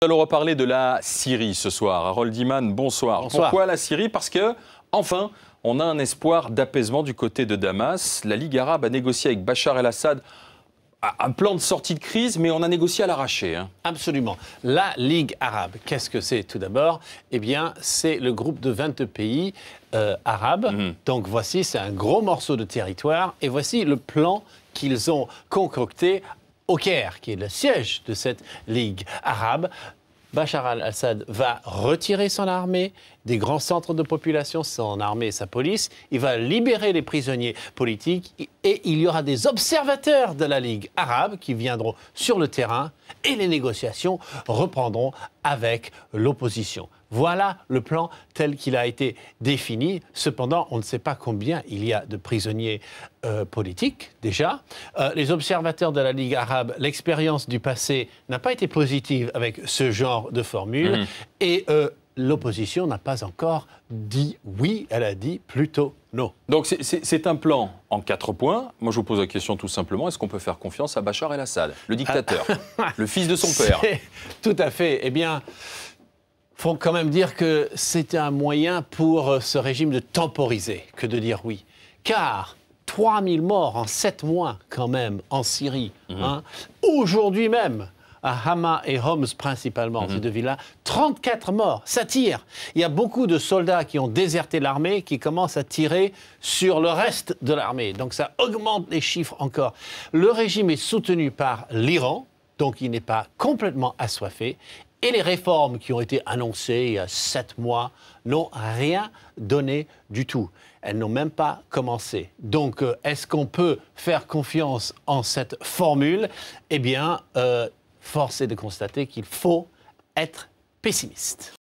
Nous allons reparler de la Syrie ce soir. Harold Iman, bonsoir. Pourquoi la Syrie? Parce que, enfin, on a un espoir d'apaisement du côté de Damas. La Ligue arabe a négocié avec Bachar el-Assad un plan de sortie de crise, mais on a négocié à l'arraché. Absolument. La Ligue arabe, qu'est-ce que c'est tout d'abord? Eh bien, c'est le groupe de 22 pays arabes. Donc voici, c'est un gros morceau de territoire. Et voici le plan qu'ils ont concocté au Caire, qui est le siège de cette Ligue arabe. Bachar al-Assad va retirer son armée des grands centres de population, son armée et sa police. Il va libérer les prisonniers politiques et il y aura des observateurs de la Ligue arabe qui viendront sur le terrain et les négociations reprendront avec l'opposition. Voilà le plan tel qu'il a été défini. Cependant, on ne sait pas combien il y a de prisonniers politiques, déjà. Les observateurs de la Ligue arabe, l'expérience du passé n'a pas été positive avec ce genre de formule. Et l'opposition n'a pas encore dit oui, elle a dit plutôt non. Donc c'est un plan en 4 points. Moi, je vous pose la question tout simplement, est-ce qu'on peut faire confiance à Bachar el-Assad, le dictateur, le fils de son père? Tout à fait. Eh bien, il faut quand même dire que c'est un moyen pour ce régime de temporiser que de dire oui. Car 3000 morts en 7 mois quand même en Syrie. Aujourd'hui même, à Hama et Homs principalement, ces deux villes-là, 34 morts, ça tire. Il y a beaucoup de soldats qui ont déserté l'armée, qui commencent à tirer sur le reste de l'armée. Donc ça augmente les chiffres encore. Le régime est soutenu par l'Iran, donc il n'est pas complètement assoiffé. Et les réformes qui ont été annoncées il y a 7 mois n'ont rien donné du tout. Elles n'ont même pas commencé. Donc, est-ce qu'on peut faire confiance en cette formule? Eh bien, force est de constater qu'il faut être pessimiste.